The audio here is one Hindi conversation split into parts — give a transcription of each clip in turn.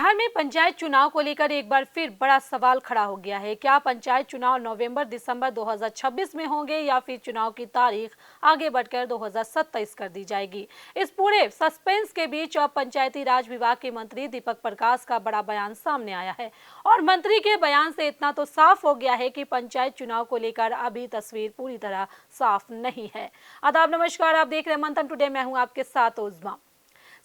बिहार में पंचायत चुनाव को लेकर एक बार फिर बड़ा सवाल खड़ा हो गया है। क्या पंचायत चुनाव नवंबर-दिसंबर 2026 में होंगे या फिर चुनाव की तारीख आगे बढ़कर 2027 कर दी जाएगी? इस पूरे सस्पेंस के बीच अब पंचायती राज विभाग के मंत्री दीपक प्रकाश का बड़ा बयान सामने आया है और मंत्री के बयान से इतना तो साफ हो गया है कि पंचायत चुनाव को लेकर अभी तस्वीर पूरी तरह साफ नहीं है। आदाब, नमस्कार, आप देख रहे हैं मंथन टुडे। मैं हूं आपके साथ उज़मा।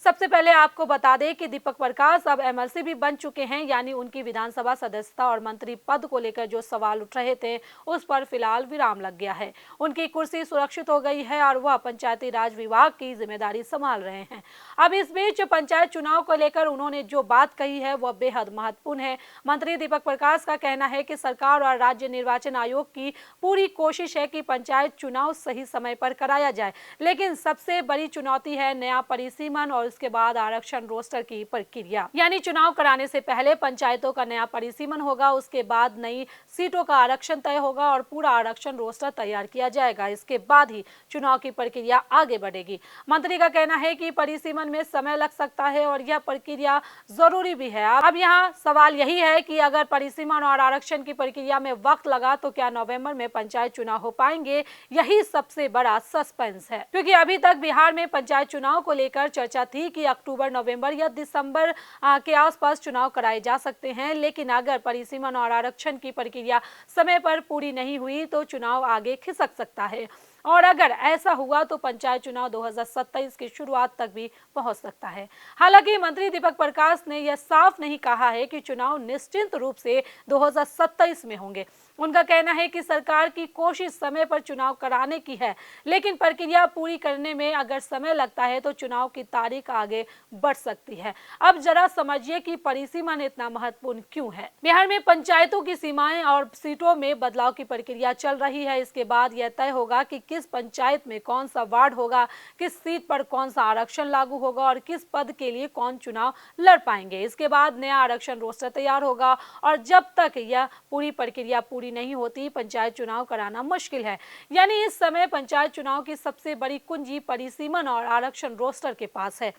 सबसे पहले आपको बता दें कि दीपक प्रकाश अब एमएलसी भी बन चुके हैं, यानी उनकी विधानसभा सदस्यता और मंत्री पद को लेकर जो सवाल उठ रहे थे उस पर फिलहाल विराम लग गया है। उनकी कुर्सी सुरक्षित हो गई है और वह पंचायती राज विभाग की जिम्मेदारी संभाल रहे हैं। अब इस बीच पंचायत चुनाव को लेकर उन्होंने जो बात कही है वह बेहद महत्वपूर्ण है। मंत्री दीपक प्रकाश का कहना है कि सरकार और राज्य निर्वाचन आयोग की पूरी कोशिश है कि पंचायत चुनाव सही समय पर कराया जाए, लेकिन सबसे बड़ी चुनौती है नया परिसीमन और उसके बाद आरक्षण रोस्टर की प्रक्रिया। यानी चुनाव कराने से पहले पंचायतों का नया परिसीमन होगा, उसके बाद नई सीटों का आरक्षण तय होगा और पूरा आरक्षण रोस्टर तैयार किया जाएगा। इसके बाद ही चुनाव की प्रक्रिया आगे बढ़ेगी। मंत्री का कहना है कि परिसीमन में समय लग सकता है और यह प्रक्रिया जरूरी भी है। अब यहाँ सवाल यही है कि अगर परिसीमन और आरक्षण की प्रक्रिया में वक्त लगा तो क्या नवंबर में पंचायत चुनाव हो पाएंगे? यही सबसे बड़ा सस्पेंस है, क्योंकि अभी तक बिहार में पंचायत चुनाव को लेकर चर्चा थी कि अक्टूबर, नवंबर या दिसंबर के आसपास चुनाव कराए जा सकते हैं, लेकिन अगर परिसीमन और आरक्षण की प्रक्रिया समय पर पूरी नहीं हुई तो चुनाव आगे खिसक सकता है और अगर ऐसा हुआ तो पंचायत चुनाव 2027 की शुरुआत तक भी पहुंच सकता है। हालांकि मंत्री दीपक प्रकाश ने यह साफ नहीं कहा है कि चुनाव निश्चित रूप से 2027 में होंगे। उनका कहना है कि सरकार की कोशिश समय पर चुनाव कराने की है, लेकिन प्रक्रिया पूरी करने में अगर समय लगता है तो चुनाव की तारीख आगे बढ़ सकती है। अब जरा समझिए कि परिसीमन इतना महत्वपूर्ण क्यों है। बिहार में पंचायतों की सीमाएं और सीटों में बदलाव की प्रक्रिया चल रही है। इसके बाद यह तय होगा कि किस पंचायत में कौन सा वार्ड होगा, किस सीट पर कौन सा आरक्षण लागू होगा और किस पद के लिए कौन चुनाव लड़ पाएंगे। इसके बाद नया आरक्षण रोस्टर तैयार होगा और जब तक यह पूरी प्रक्रिया पूरी नहीं होती पंचायत चुनाव कराना मुश्किल है। यानी इस समय पंचायत चुनाव की सबसे बड़ी कुंजी परिसीमन और आरक्षण रोस्टर के पास है।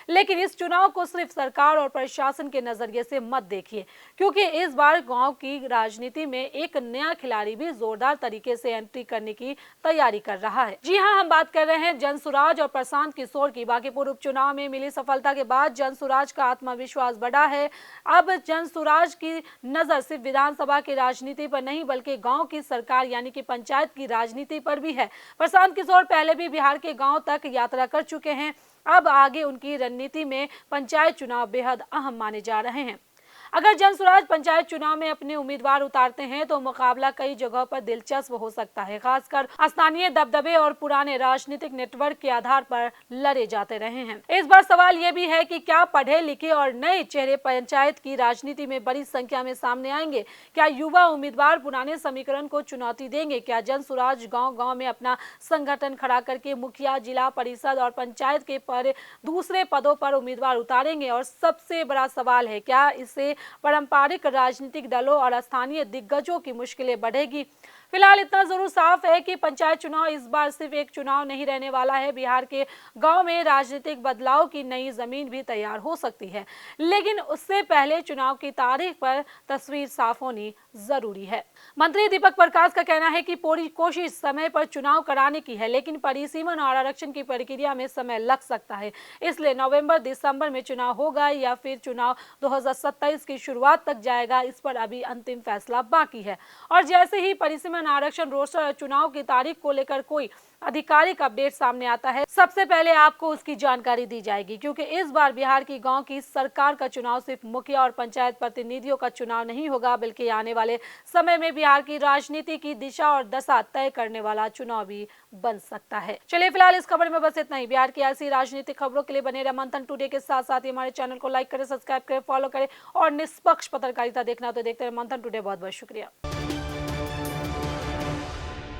लेकिन इस चुनाव को सिर्फ सरकार और प्रशासन के नजरिए से मत देखिए, क्योंकि इस बार गांव की राजनीति में एक नया खिलाड़ी भी जोरदार तरीके से एंट्री करने की तैयारी कर रहा है। जी हां, हम बात कर रहे हैं जनसुराज और प्रशांत किशोर की। बांकीपुर उपचुनाव में मिली सफलता के बाद जनसुराज का आत्मविश्वास बढ़ा है। अब जनसुराज की नजर सिर्फ विधानसभा की राजनीति पर नहीं बल्कि गांव की सरकार यानी कि पंचायत की राजनीति पर भी है। प्रशांत किशोर पहले भी बिहार के गांव तक यात्रा कर चुके हैं। अब आगे उनकी रणनीति में पंचायत चुनाव बेहद अहम माने जा रहे हैं। अगर जनसुराज पंचायत चुनाव में अपने उम्मीदवार उतारते हैं तो मुकाबला कई जगहों पर दिलचस्प हो सकता है, खासकर स्थानीय दबदबे और पुराने राजनीतिक नेटवर्क के आधार पर लड़े जाते रहे हैं। इस बार सवाल यह भी है कि क्या पढ़े लिखे और नए चेहरे पंचायत की राजनीति में बड़ी संख्या में सामने आएंगे? क्या युवा उम्मीदवार पुराने समीकरण को चुनौती देंगे? क्या जनसुराज गाँव गाँव में अपना संगठन खड़ा करके मुखिया, जिला परिषद और पंचायत के पर दूसरे पदों पर उम्मीदवार उतारेंगे? और सबसे बड़ा सवाल है, क्या इससे पारंपरिक राजनीतिक दलों और स्थानीय दिग्गजों की मुश्किलें बढ़ेगी? फिलहाल इतना जरूर साफ है कि पंचायत चुनाव इस बार सिर्फ एक चुनाव नहीं रहने वाला है। बिहार के गांव में राजनीतिक बदलाव की नई जमीन भी तैयार हो सकती है, लेकिन उससे पहले चुनाव की तारीख पर तस्वीर साफ होनी जरूरी है। मंत्री दीपक प्रकाश का कहना है कि पूरी कोशिश समय पर चुनाव कराने की है, लेकिन परिसीमन और आरक्षण की प्रक्रिया में समय लग सकता है। इसलिए नवंबर दिसंबर में चुनाव होगा या फिर चुनाव 2027 की शुरुआत तक जाएगा, इस पर अभी अंतिम फैसला बाकी है। और जैसे ही परिसीमन, आरक्षण रोस्टर और चुनाव की तारीख को लेकर कोई आधिकारिक अपडेट सामने आता है, सबसे पहले आपको उसकी जानकारी दी जाएगी, क्योंकि इस बार बिहार की गांव की सरकार का चुनाव सिर्फ मुखिया और पंचायत प्रतिनिधियों का चुनाव नहीं होगा, बल्कि आने वाले समय में बिहार की राजनीति की दिशा और दशा तय करने वाला चुनाव भी बन सकता है। चलिए, फिलहाल इस खबर में बस इतना ही। बिहार की ऐसी राजनीतिक खबरों के लिए बने रहे मंथन टुडे के साथ साथ ही हमारे चैनल को लाइक करें, सब्सक्राइब करें, फॉलो करें और निष्पक्ष पत्रकारिता देखना तो देखते रहे मंथन टुडे। बहुत बहुत शुक्रिया।